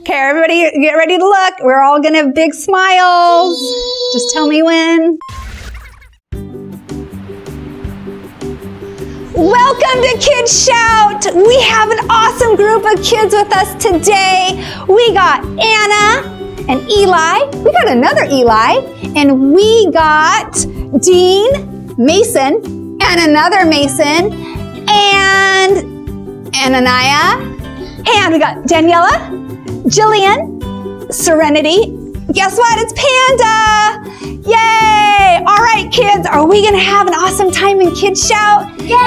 Okay, everybody get ready to look. We're all going to have big smiles. Just tell me when. Welcome to Kids Shout. We have an awesome group of kids with us today. We got Anna and Eli. We got another Eli. And we got Dean, Mason, and another Mason, and Ananiah. And we got Daniela, Jillian, Serenity. Guess what? It's Panda. Yay! All right, kids, are we going to have an awesome time in Kids Shout? Yeah!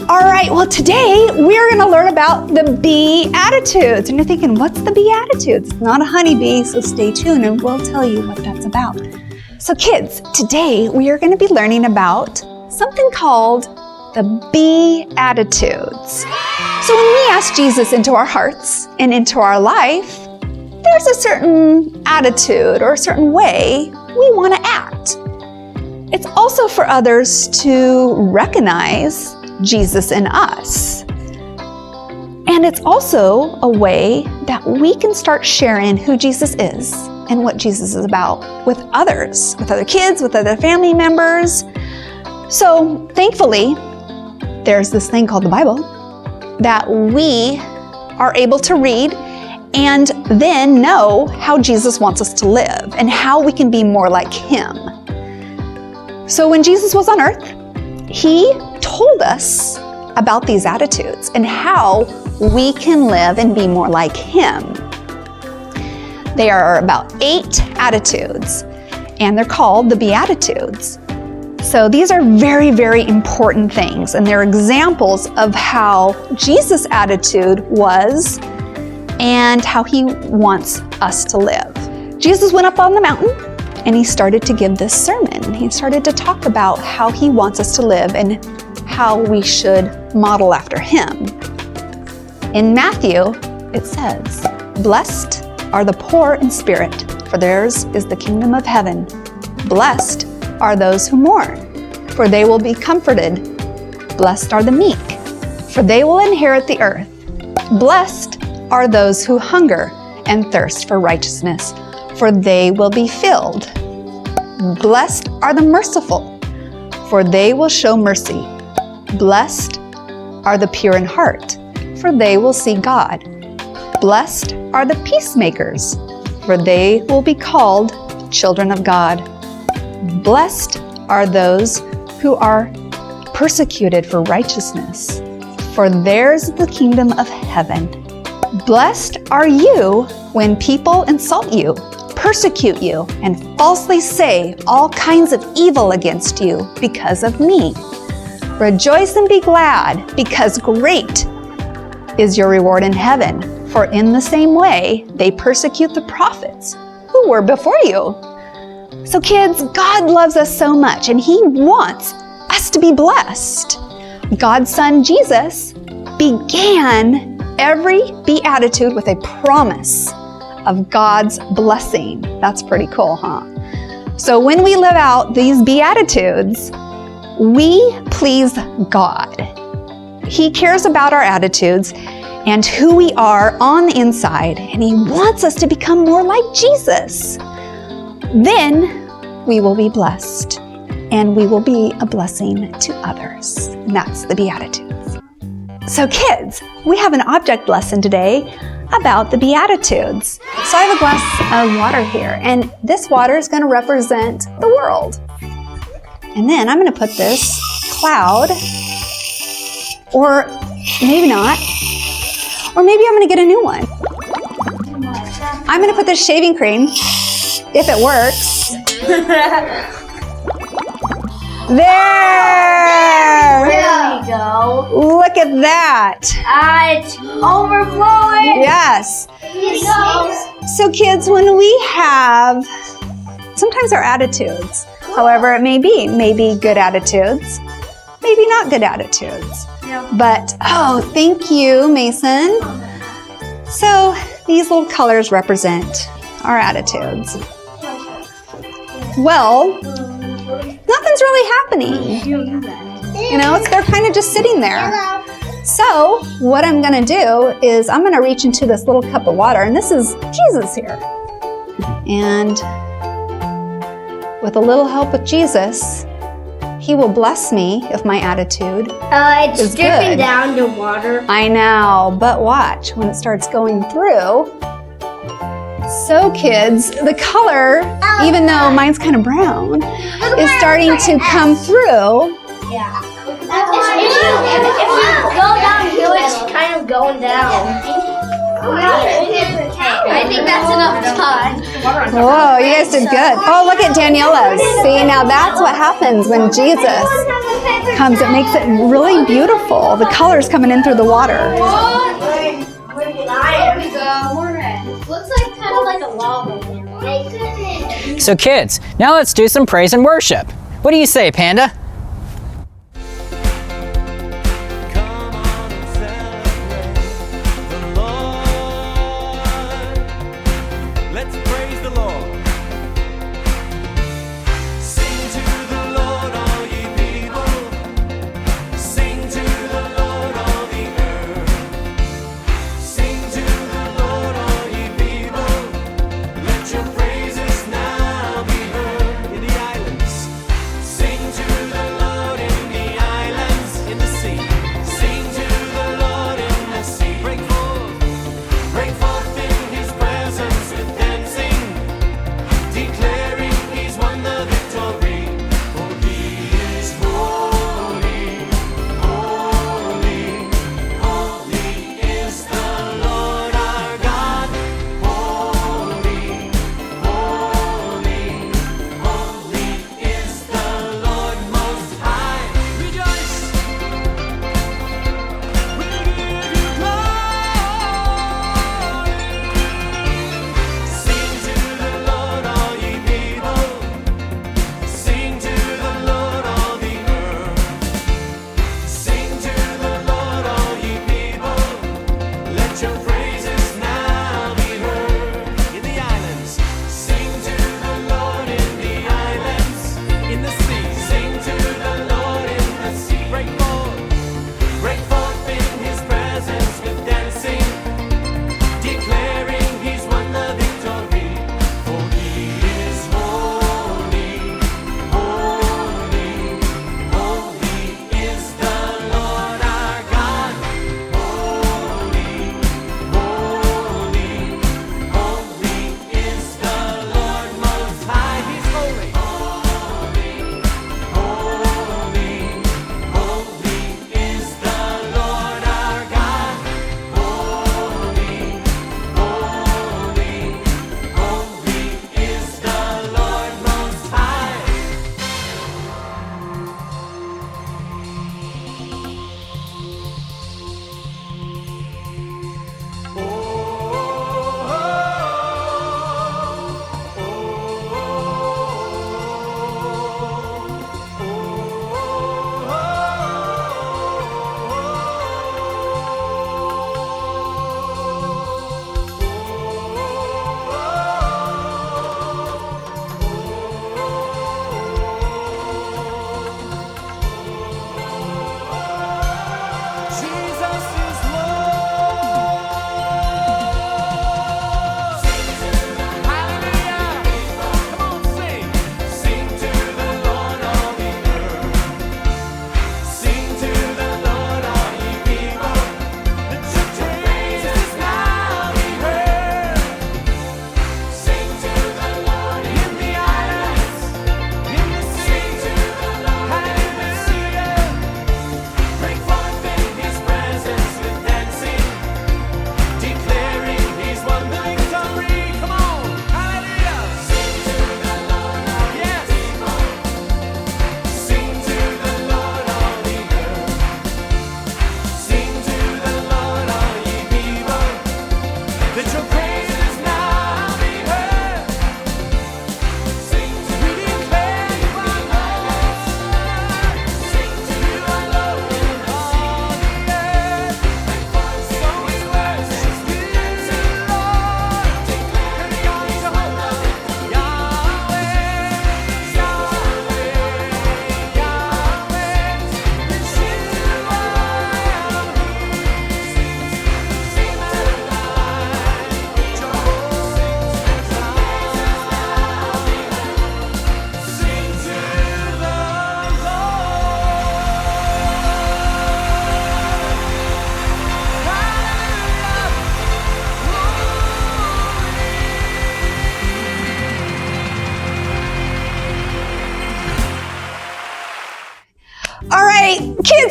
All right, well, today we're going to learn about the Beatitudes. And you're thinking, what's the Beatitudes? It's not a honeybee, so stay tuned and we'll tell you what that's about. So kids, today we are going to be learning about something called the Beatitudes. So when we ask Jesus into our hearts and into our life, there's a certain attitude or a certain way we want to act. It's also for others to recognize Jesus in us. And it's also a way that we can start sharing who Jesus is and what Jesus is about with others, with other kids, with other family members. So thankfully, there's this thing called the Bible that we are able to read and then know how Jesus wants us to live and how we can be more like Him. So when Jesus was on earth, He told us about these attitudes and how we can live and be more like Him. There are about 8 attitudes, and they're called the Beatitudes. So these are very, very important things, and they're examples of how Jesus' attitude was and how He wants us to live. Jesus went up on the mountain and He started to give this sermon. He started to talk about how He wants us to live and how we should model after Him. In Matthew, it says, "Blessed are the poor in spirit, for theirs is the kingdom of heaven. Blessed are those who mourn, for they will be comforted. Blessed are the meek, for they will inherit the earth. Blessed are those who hunger and thirst for righteousness, for they will be filled. Blessed are the merciful, for they will show mercy. Blessed are the pure in heart, for they will see God. Blessed are the peacemakers, for they will be called children of God. Blessed are those who are persecuted for righteousness, for theirs is the kingdom of heaven. Blessed are you when people insult you, persecute you, and falsely say all kinds of evil against you because of me. Rejoice and be glad, because great is your reward in heaven, for in the same way they persecute the prophets who were before you." So kids, God loves us so much, and He wants us to be blessed. God's Son, Jesus, began every Beatitude with a promise of God's blessing. That's pretty cool, huh? So when we live out these Beatitudes, we please God. He cares about our attitudes and who we are on the inside, and He wants us to become more like Jesus. Then we will be blessed, and we will be a blessing to others. And that's the Beatitudes. So kids, we have an object lesson today about the Beatitudes. So I have a glass of water here, and this water is going to represent the world. And then I'm going to put this cloud, or maybe not, or maybe I'm going to get a new one. I'm going to put this shaving cream, if it works. There! There we go. Look at that. It's overflowing. Yes. So kids, when we have, sometimes our attitudes, however it may be good attitudes, maybe not good attitudes. Yeah. But, oh, thank you, Mason. So these little colors represent our attitudes. Well, nothing's really happening. You know, they're kind of just sitting there. So what I'm going to do is I'm going to reach into this little cup of water, and this is Jesus here. And with a little help with Jesus, he will bless me if my attitude It's is dripping good. down to water. I know, but watch when it starts going through. So kids, the color, even though mine's kind of brown, is starting to come through. Yeah. If you go downhill, it's kind of going down. I think that's enough time. Whoa, you guys did good. Oh, look at Daniela's. See, now that's what happens when Jesus comes. It makes it really beautiful. The color's coming in through the water. There we go. Looks like kind of like a lava. My goodness. So kids, now let's do some praise and worship. What do you say, Panda? Come on and celebrate the Lord. Let's praise the Lord. Sing to the Lord, all ye people. Sing to the Lord, all the earth. Sing to the Lord, all ye people. Let your praises now be heard in the islands. Sing to the Lord in the islands, in the sea. Sing to the Lord in the sea. Break forth in his presence with dancing, declaring he's won the victory. For he is holy, holy, holy is the Lord our God. Holy, holy, holy is the Lord most high. Rejoice, we'll give you glory. Sing to the Lord, all ye people. Sing to the Lord, all the earth. Sing to the Lord, all ye people. Let your praises now be heard in the islands. Sing to the Lord in the islands, in the sea. Sing to the Lord in the sea. Break forth in his presence with dancing, declaring he's won the victory. For he is holy, holy, holy is the Lord our God. Holy,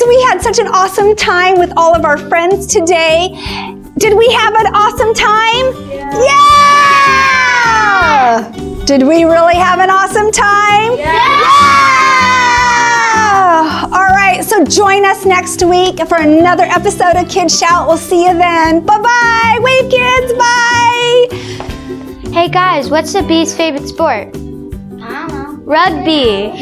kids, we had such an awesome time with all of our friends today. Did we have an awesome time? Yeah! Did we really have an awesome time? Yeah! All right, so join us next week for another episode of Kids Shout. We'll see you then. Bye-bye. Wave, kids. Bye. Hey guys, what's the bee's favorite sport? I don't know. Rugby.